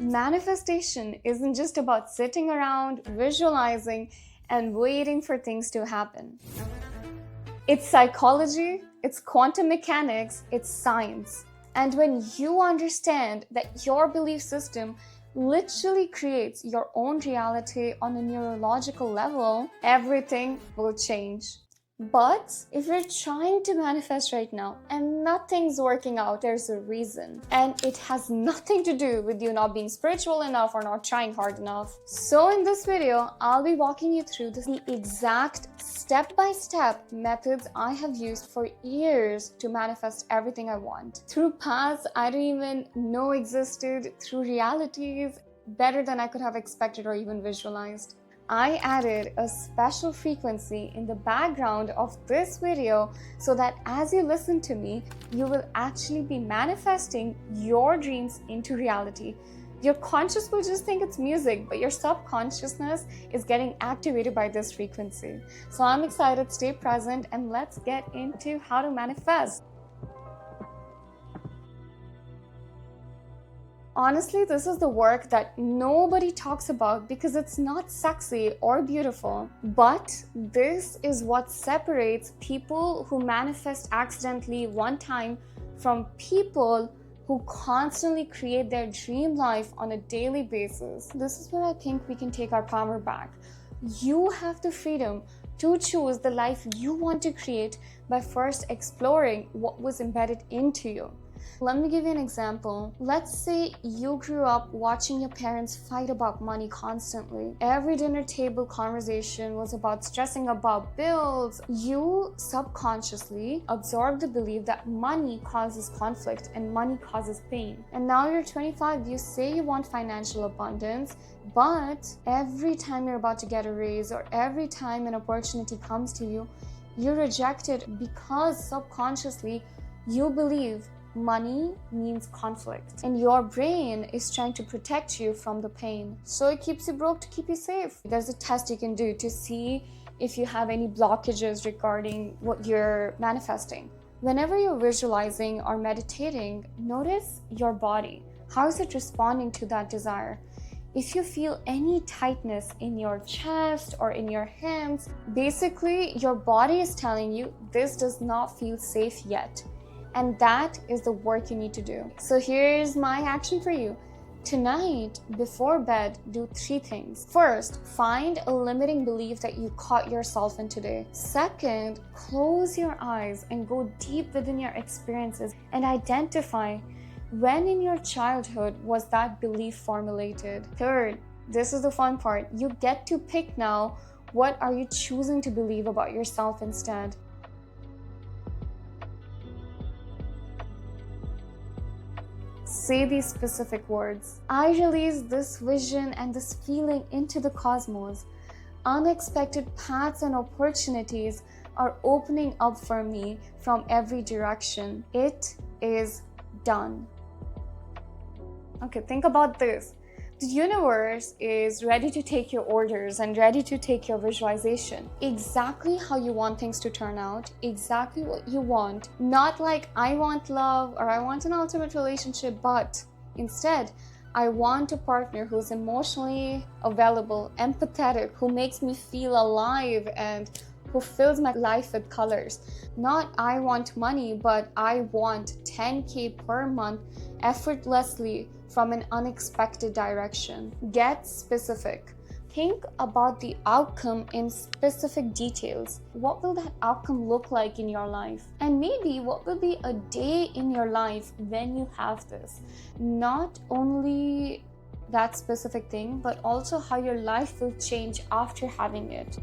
Manifestation isn't just about sitting around, visualizing, and waiting for things to happen. It's psychology, it's quantum mechanics, it's science. And when you understand that your belief system literally creates your own reality on a neurological level, everything will change. But if you're trying to manifest right now and nothing's working out, there's a reason. And it has nothing to do with you not being spiritual enough or not trying hard enough. So in this video, I'll be walking you through the exact step-by-step methods I have used for years to manifest everything I want. Through paths I didn't even know existed, through realities better than I could have expected or even visualized. I added a special frequency in the background of this video so that as you listen to me, you will actually be manifesting your dreams into reality. Your conscious will just think it's music, but your subconsciousness is getting activated by this frequency. So I'm excited, stay present, and let's get into how to manifest. Honestly, this is the work that nobody talks about because it's not sexy or beautiful. But this is what separates people who manifest accidentally one time from people who constantly create their dream life on a daily basis. This is where I think we can take our power back. You have the freedom to choose the life you want to create by first exploring what was embedded into you. Let me give you an example. Let's say you grew up watching your parents fight about money constantly. Every dinner table conversation was about stressing about bills. You subconsciously absorbed the belief that money causes conflict and money causes pain. And now you're 25, you say you want financial abundance, but every time you're about to get a raise or every time an opportunity comes to you, you reject it because subconsciously you believe money means conflict and your brain is trying to protect you from the pain. So it keeps you broke to keep you safe. There's a test you can do to see if you have any blockages regarding what you're manifesting. Whenever you're visualizing or meditating, notice your body. How is it responding to that desire? If you feel any tightness in your chest or in your hands, basically your body is telling you this does not feel safe yet. And that is the work you need to do. So here's my action for you. Tonight, before bed, do 3 things. First, find a limiting belief that you caught yourself in today. Second, close your eyes and go deep within your experiences and identify when in your childhood was that belief formulated. Third, this is the fun part. You get to pick now, what are you choosing to believe about yourself instead? Say these specific words. I release this vision and this feeling into the cosmos. Unexpected paths and opportunities are opening up for me from every direction. It is done. Okay, think about this. The universe is ready to take your orders and ready to take your visualization. Exactly how you want things to turn out, exactly what you want. Not like I want love or I want an ultimate relationship, but instead, I want a partner who's emotionally available, empathetic, who makes me feel alive and who fills my life with colors. Not I want money, but I want 10K per month effortlessly from an unexpected direction. Get specific. Think about the outcome in specific details. What will that outcome look like in your life? And maybe what will be a day in your life when you have this? Not only that specific thing, but also how your life will change after having it.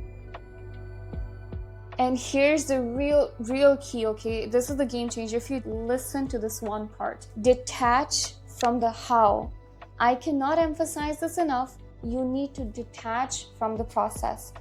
And here's the real key, okay? This is the game changer. If you listen to this one part, detach from the how. I cannot emphasize this enough. You need to detach from the process.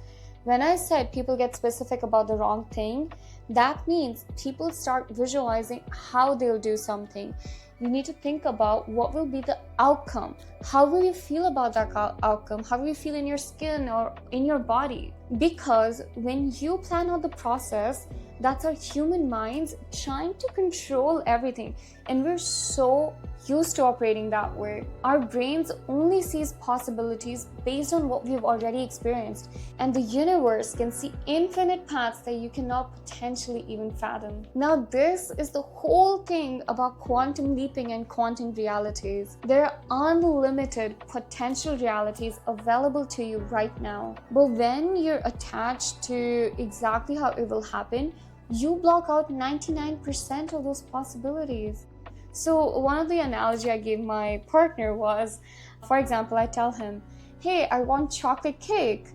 When I said people get specific about the wrong thing, that means people start visualizing how they'll do something. You need to think about what will be the outcome. How will you feel about that outcome? How will you feel in your skin or in your body? Because when you plan out the process, that's our human minds trying to control everything. And we're so used to operating that way. Our brains only sees possibilities based on what we've already experienced, and the universe can see infinite paths that you cannot potentially even fathom. Now, this is the whole thing about quantum leaping and quantum realities. There are unlimited potential realities available to you right now. But when you're attached to exactly how it will happen, you block out 99% of those possibilities. So one of the analogy I gave my partner was, for example, I tell him, hey, I want chocolate cake.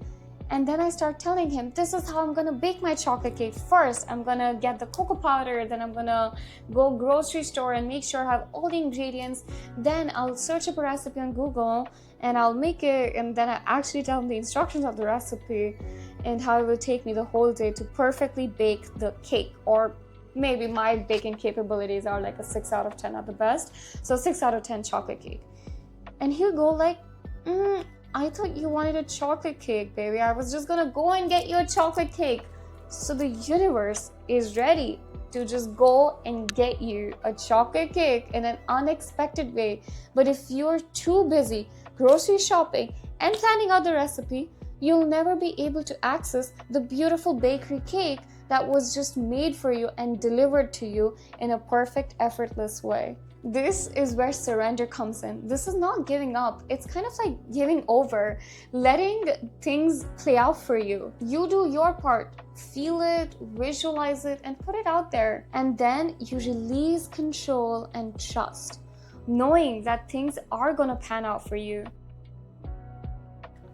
And then I start telling him, this is how I'm gonna bake my chocolate cake. First, I'm gonna get the cocoa powder, then I'm gonna go grocery store and make sure I have all the ingredients. Then I'll search up a recipe on Google and I'll make it, and then I actually tell him the instructions of the recipe and how it will take me the whole day to perfectly bake the cake. Or maybe my baking capabilities are like a 6 out of 10 at the best. So 6 out of 10 chocolate cake. And he'll go like, I thought you wanted a chocolate cake, baby. I was just gonna go and get you a chocolate cake. So the universe is ready to just go and get you a chocolate cake in an unexpected way. But if you're too busy grocery shopping and planning out the recipe, you'll never be able to access the beautiful bakery cake that was just made for you and delivered to you in a perfect, effortless way. This is where surrender comes in. This is not giving up. It's kind of like giving over, letting things play out for you. You do your part, feel it, visualize it, and put it out there. And then you release control and trust, knowing that things are gonna pan out for you.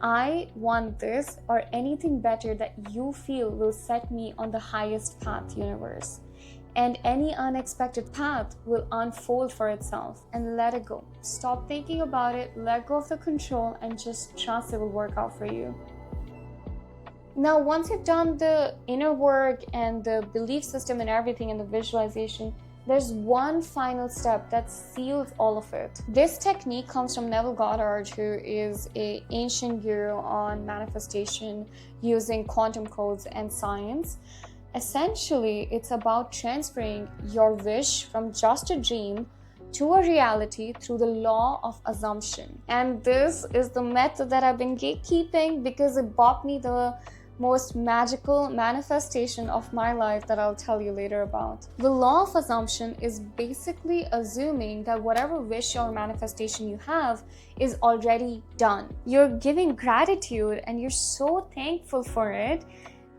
I want this or anything better that you feel will set me on the highest path, universe. And any unexpected path will unfold for itself, and let it go. Stop thinking about it, let go of the control, and just trust it will work out for you. Now, once you've done the inner work and the belief system and everything and the visualization, there's one final step that seals all of it. This technique comes from Neville Goddard, who is an ancient guru on manifestation using quantum codes and science. Essentially, it's about transferring your wish from just a dream to a reality through the law of assumption. And this is the method that I've been gatekeeping because it brought me the most magical manifestation of my life that I'll tell you later about. The law of assumption is basically assuming that whatever wish or manifestation you have is already done. You're giving gratitude and you're so thankful for it,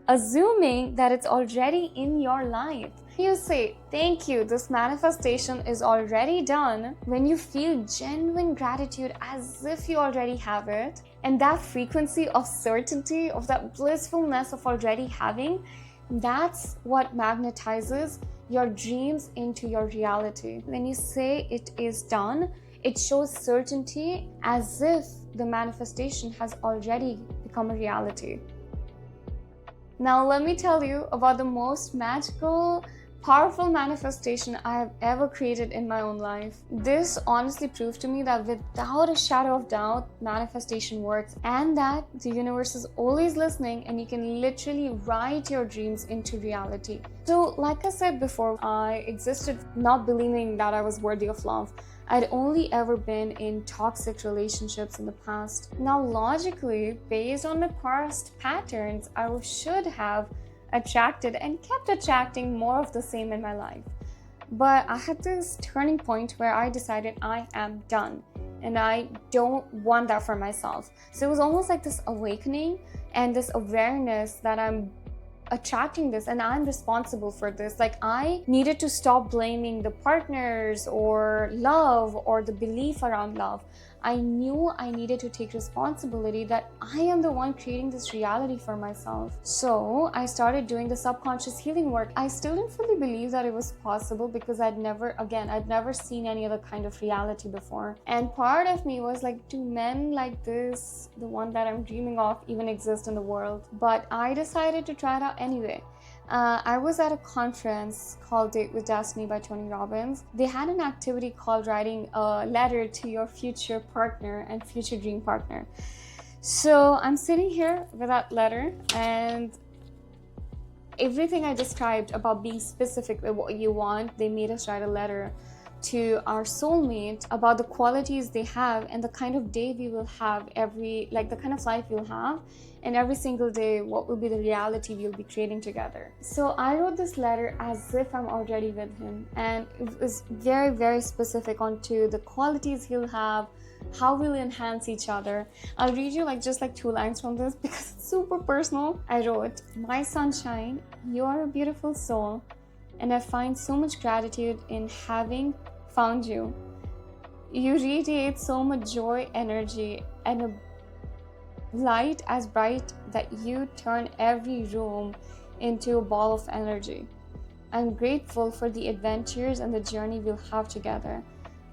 assuming that it's already in your life. You say, thank you, this manifestation is already done, when you feel genuine gratitude as if you already have it. And that frequency of certainty, of that blissfulness of already having, that's what magnetizes your dreams into your reality. When you say it is done, it shows certainty as if the manifestation has already become a reality. Now, let me tell you about the most magical, powerful manifestation I have ever created in my own life. This honestly proved to me that without a shadow of doubt, manifestation works, and that the universe is always listening and you can literally write your dreams into reality. So, like I said before, I existed not believing that I was worthy of love. I'd only ever been in toxic relationships in the past. Now, logically, based on my past patterns, I should have attracted and kept attracting more of the same in my life. But I had this turning point where I decided I am done and I don't want that for myself. So it was almost like this awakening and this awareness that I'm attracting this and I'm responsible for this. Like, I needed to stop blaming the partners or love or the belief around love. I knew I needed to take responsibility that I am the one creating this reality for myself. So I started doing the subconscious healing work. I still didn't fully believe that it was possible because I'd never seen any other kind of reality before. And part of me was like, do men like this, the one that I'm dreaming of, even exist in the world? But I decided to try it out anyway. I was at a conference called Date with Destiny by Tony Robbins. They had an activity called writing a letter to your future partner and future dream partner. So I'm sitting here with that letter, and everything I described about being specific with what you want, they made us write a letter to our soulmate about the qualities they have and the kind of day we will have the kind of life we'll have, and every single day what will be the reality we'll be creating together. So I wrote this letter as if I'm already with him, and it was very, very specific onto the qualities he'll have, how we'll enhance each other. I'll read you just 2 lines from this because it's super personal. I wrote, "My sunshine, you are a beautiful soul, and I find so much gratitude in having found you. You radiate so much joy, energy, and a light as bright that you turn every room into a ball of energy. I'm grateful for the adventures and the journey we'll have together.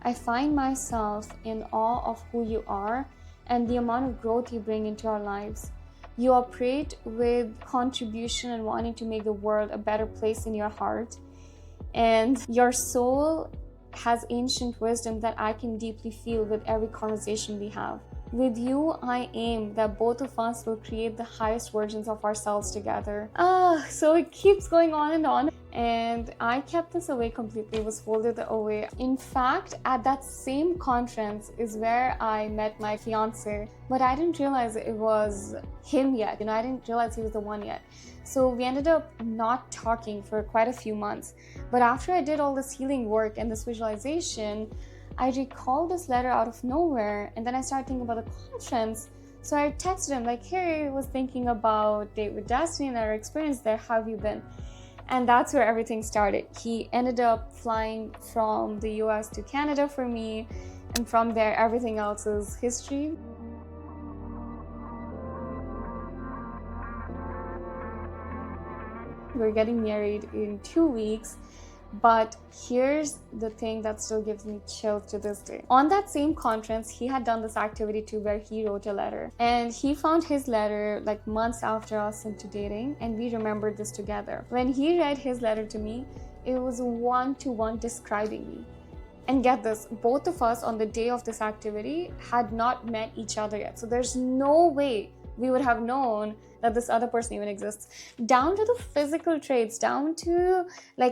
I find myself in awe of who you are and the amount of growth you bring into our lives. You operate with contribution and wanting to make the world a better place in your heart. And your soul has ancient wisdom that I can deeply feel with every conversation we have. With you, I aim that both of us will create the highest versions of ourselves together." So it keeps going on and on. And I kept this away completely, it was folded away. In fact, at that same conference is where I met my fiance, but I didn't realize it was him yet. I didn't realize he was the one yet. So we ended up not talking for quite a few months. But after I did all this healing work and this visualization, I recalled this letter out of nowhere, and then I started thinking about the conference. So I texted him "Hey, I was thinking about Date with Destiny and our experience there. How have you been?" And that's where everything started. He ended up flying from the US to Canada for me, and from there everything else is history. We're getting married in 2 weeks. But here's the thing that still gives me chills to this day. On that same conference, he had done this activity too where he wrote a letter. And he found his letter months after us into dating, and we remembered this together. When he read his letter to me, it was one-to-one describing me. And get this, both of us on the day of this activity had not met each other yet. So there's no way we would have known that this other person even exists. Down to the physical traits, down to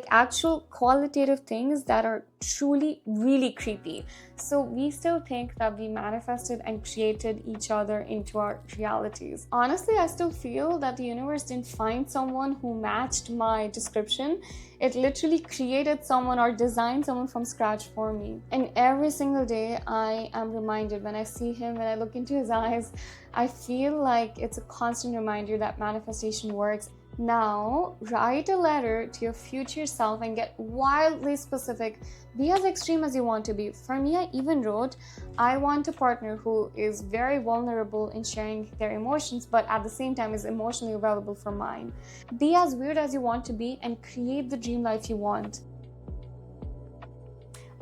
actual qualitative things that are truly really creepy. So we still think that we manifested and created each other into our realities. Honestly, I still feel that the universe didn't find someone who matched my description. It literally created someone or designed someone from scratch for me. And every single day I am reminded, when I see him, when I look into his eyes, I feel like it's a constant reminder that manifestation works. Now, write a letter to your future self and get wildly specific. Be as extreme as you want to be. For me, I even wrote, I want a partner who is very vulnerable in sharing their emotions, but at the same time is emotionally available for mine. Be as weird as you want to be and create the dream life you want.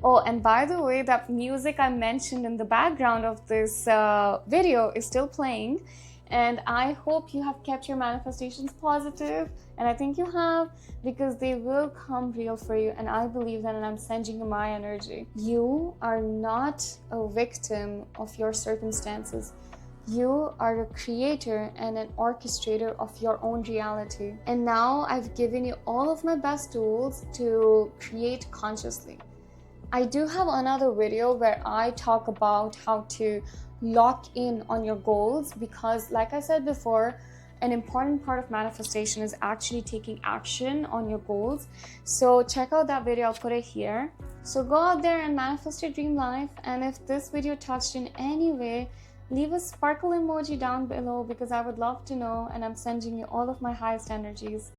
Oh, and by the way, that music I mentioned in the background of this video is still playing. And I hope you have kept your manifestations positive, and I think you have, because they will come real for you, and I believe that, and I'm sending you my energy. You are not a victim of your circumstances. You are a creator and an orchestrator of your own reality. And now I've given you all of my best tools to create consciously. I do have another video where I talk about how to lock in on your goals, because like I said before, an important part of manifestation is actually taking action on your goals. So check out that video, I'll put it here. So go out there and manifest your dream life. And if this video touched in any way, leave a sparkle emoji down below, because I would love to know, and I'm sending you all of my highest energies.